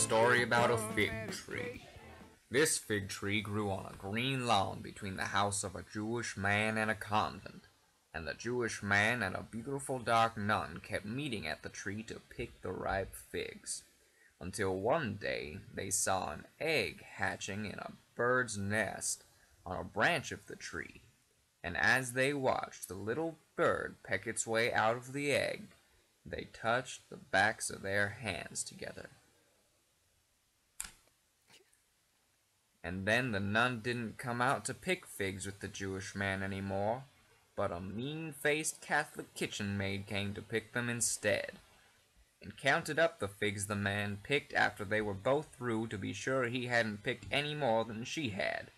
story about a fig tree. This fig tree grew on a green lawn between the house of a Jewish man and a convent, and the Jewish man and a beautiful dark nun kept meeting at the tree to pick the ripe figs, until one day they saw an egg hatching in a bird's nest on a branch of the tree, and as they watched the little bird peck its way out of the egg, they touched the backs of their hands together. And then the nun didn't come out to pick figs with the Jewish man anymore, but a mean-faced Catholic kitchen maid came to pick them instead, and counted up the figs the man picked after they were both through to be sure he hadn't picked any more than she had.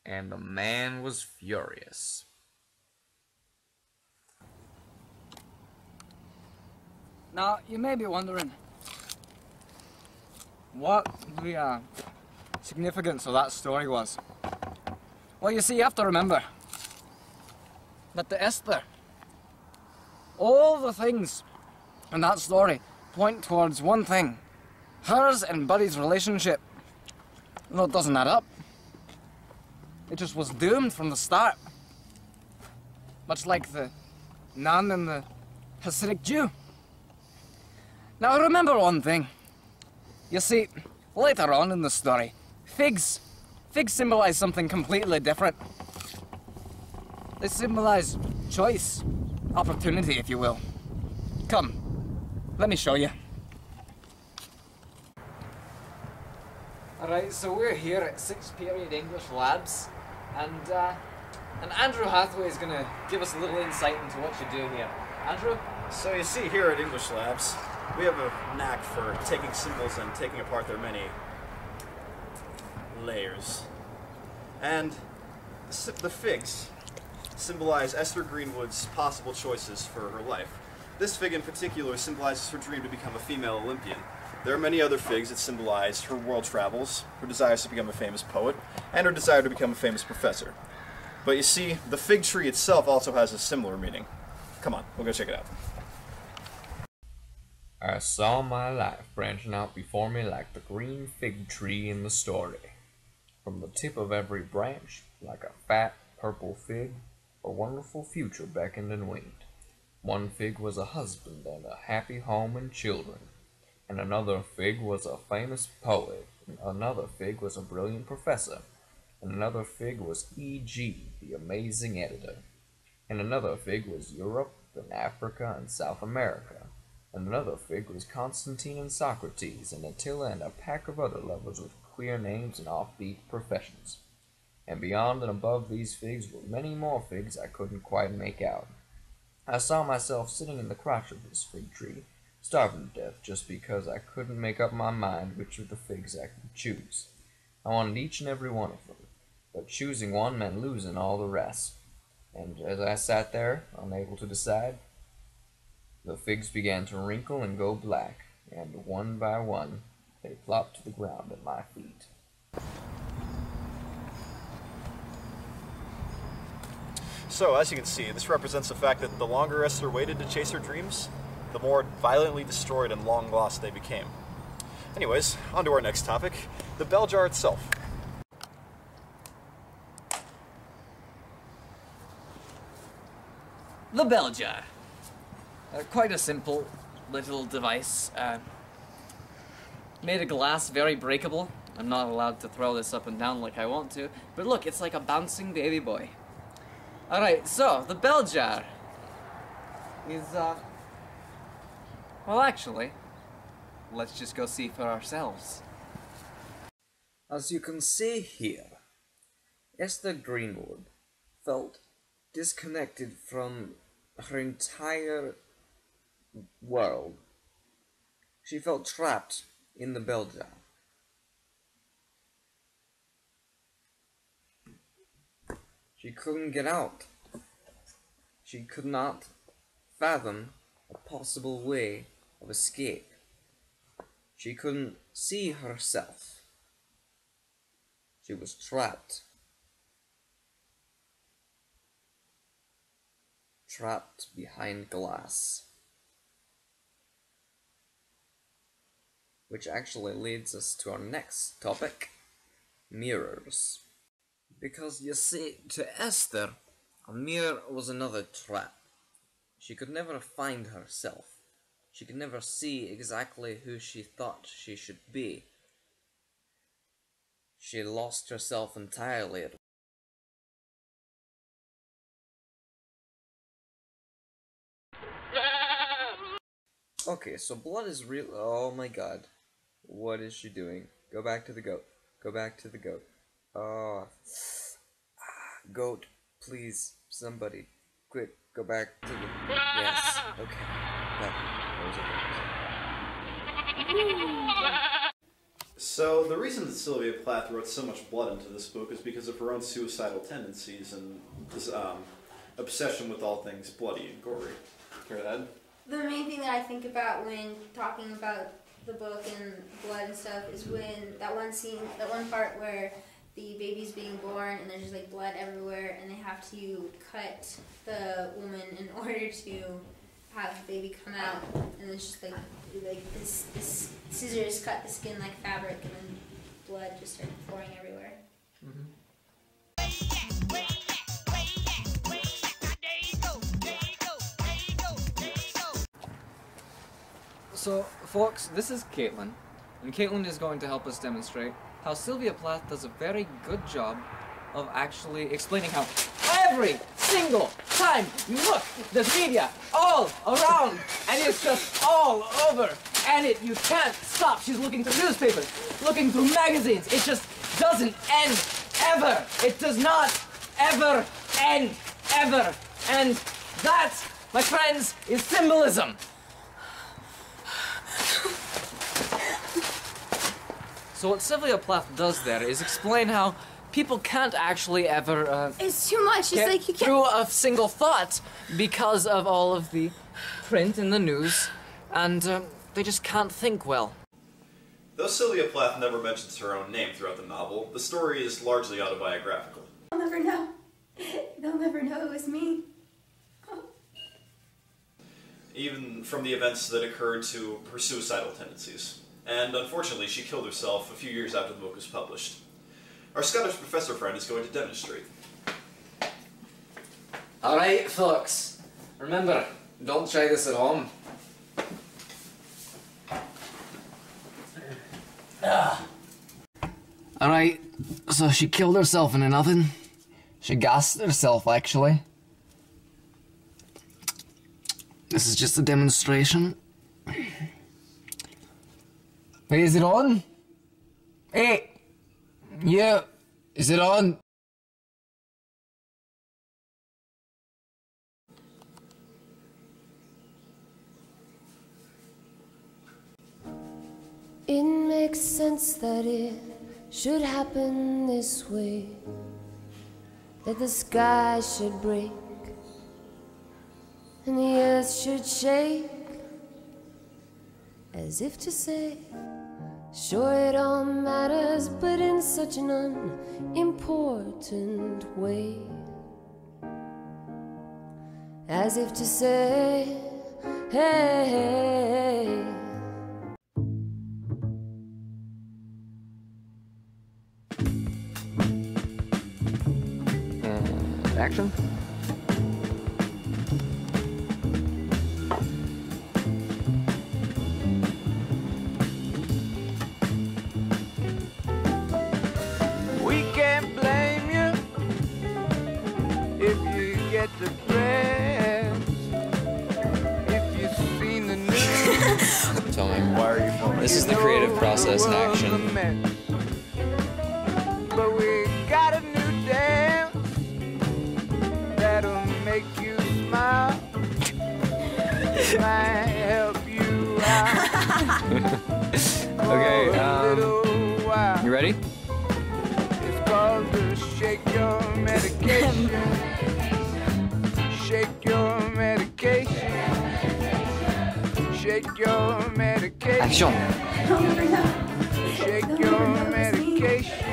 And the man was furious. Now, you may be wondering what the significance of that story was. Well, you see, you have to remember that the Esther, all the things in that story point towards one thing. Hers and Buddy's relationship. No, it doesn't add up. It just was doomed from the start. Much like the nun and the Hasidic Jew. Now remember one thing. You see, later on in the story, figs symbolize something completely different. They symbolize choice, opportunity, if you will. Come, let me show you. Alright, so we're here at 6th period English Labs, and Andrew Hathaway is going to give us a little insight into what you're doing here. Andrew? So you see, here at English Labs, we have a knack for taking symbols and taking apart their many layers. And the figs symbolize Esther Greenwood's possible choices for her life. This fig in particular symbolizes her dream to become a female Olympian. There are many other figs that symbolize her world travels, her desires to become a famous poet, and her desire to become a famous professor. But you see, the fig tree itself also has a similar meaning. Come on, we'll go check it out. I saw my life branching out before me like the green fig tree in the story. From the tip of every branch, like a fat, purple fig, a wonderful future beckoned and winked. One fig was a husband and a happy home and children, and another fig was a famous poet, and another fig was a brilliant professor, and another fig was E.G., the amazing editor, and another fig was Europe and Africa and South America, and another fig was Constantine and Socrates, and Attila and a pack of other lovers with queer names and offbeat professions. And beyond and above these figs were many more figs I couldn't quite make out. I saw myself sitting in the crotch of this fig tree, starving to death just because I couldn't make up my mind which of the figs I could choose. I wanted each and every one of them, but choosing one meant losing all the rest. And as I sat there, unable to decide, the figs began to wrinkle and go black, and one by one, they plopped to the ground at my feet. So, as you can see, this represents the fact that the longer Esther waited to chase her dreams, the more violently destroyed and long lost they became. Anyways, on to our next topic, the bell jar itself. The bell jar. Quite a simple little device. Made of glass, very breakable. I'm not allowed to throw this up and down like I want to, but look, it's like a bouncing baby boy. Alright, so, the bell jar is, well, actually, let's just go see for ourselves. As you can see here, Esther Greenwood felt disconnected from her entire world. She felt trapped in the bell jar. She couldn't get out. She could not fathom a possible way of escape. She couldn't see herself. She was trapped. trapped behind glass. Which actually leads us to our next topic, mirrors. Because you see, to Esther, a mirror was another trap. She could never find herself. She could never see exactly who she thought she should be. She lost herself entirely. Okay, so blood is real. Oh my god. What is she doing? Go back to the goat. Go back to the goat. Oh. Goat, please, somebody. Quick, go back to the... Yes, okay. So, the reason that Sylvia Plath wrote so much blood into this book is because of her own suicidal tendencies and this obsession with all things bloody and gory. Hear that? The main thing that I think about when talking about the book and blood and stuff is when that one scene, that one part where the baby's being born and there's just like blood everywhere and they have to cut the woman in order to have the baby come out, and it's just like this scissors cut the skin like fabric and then blood just started pouring everywhere. So, folks, this is Caitlin, and Caitlin is going to help us demonstrate how Sylvia Plath does a very good job of actually explaining how every single time you look, there's media all around, and it's just all over, and you can't stop. She's looking through newspapers, looking through magazines. It just doesn't end, ever. It does not ever end, ever. And that, my friends, is symbolism. So what Sylvia Plath does there is explain how people can't actually ever It's too much. It's get like you can't. through a single thought because of all of the print and the news, and they just can't think well. Though Sylvia Plath never mentions her own name throughout the novel, the story is largely autobiographical. They'll never know. They'll never know it was me. Even from the events that occurred to her suicidal tendencies. And unfortunately, she killed herself a few years after the book was published. Our Scottish professor friend is going to demonstrate. Alright, folks. Remember, don't try this at home. Alright, so she killed herself in an oven. She gassed herself, actually. This is just a demonstration. Hey, is it on? Hey! Yeah, is it on? It makes sense that it should happen this way, that the sky should break and the earth should shake, as if to say, sure it all matters, but in such an unimportant way, as if to say, hey. Action? We can't blame you if you get depressed, if you've seen the news. Filming. Why are you filming? This is the creative process in action. But we got a new dance that'll make you smile. Might help you out. Okay, you ready? It's called to shake your medication. Shake your medication. Shake your medication. Action! Shake your medication.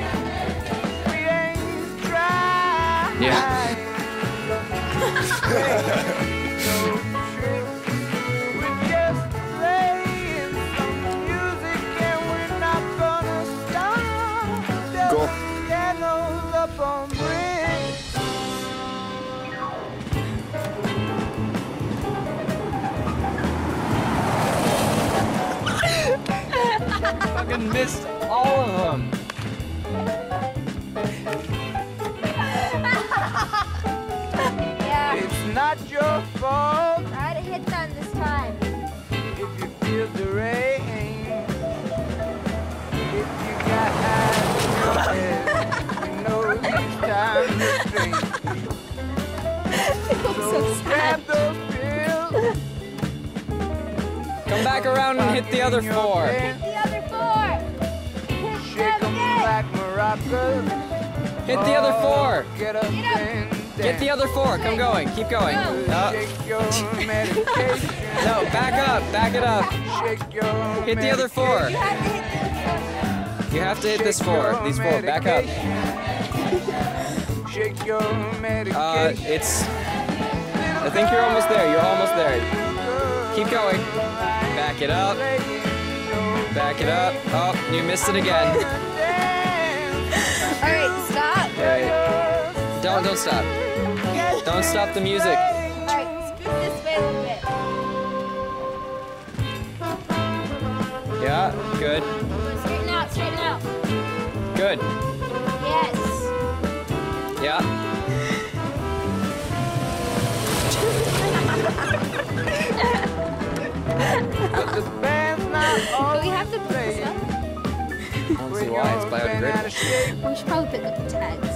We ain't trying. Yeah. missed all of them. Yeah. It's not your fault Try to hit them this time. if you feel the rain. If you got eyes in your head, you know these times are strange. So grab those pills. Come back around and hit the other 4. Hit the other 4. Shake them like maracas. Hit the other 4. Get up and Get the other 4. Come going. Keep going. No, shake your medication. no, back up. Back it up. Shake your Hit the other 4. You have to hit the other 4. You have to hit this 4. These 4. Back up. Shake your medication. It's. I think you're almost there. You're almost there. Keep going. Back it up. Back it up. Oh, you missed it again. Alright, stop. Alright. Don't stop. Don't stop the music. Alright, scoot this way a little bit. Yeah, good. Straighten out, straighten out. Good. Yes. Yeah. But the band's not Do all we have to pick this up? I don't see why. It's biodegradable. We should probably pick up the tags.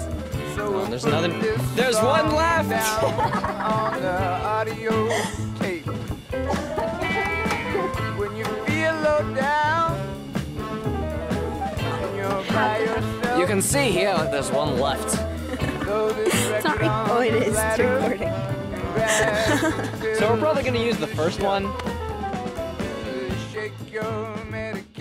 Oh, there's another. There's one left. On the audio tape. When you feel low down and you're by yourself. You can see here. There's one left. It's not recording. Oh, it is. It's recording. So we're probably gonna use the first one. Shake your medication.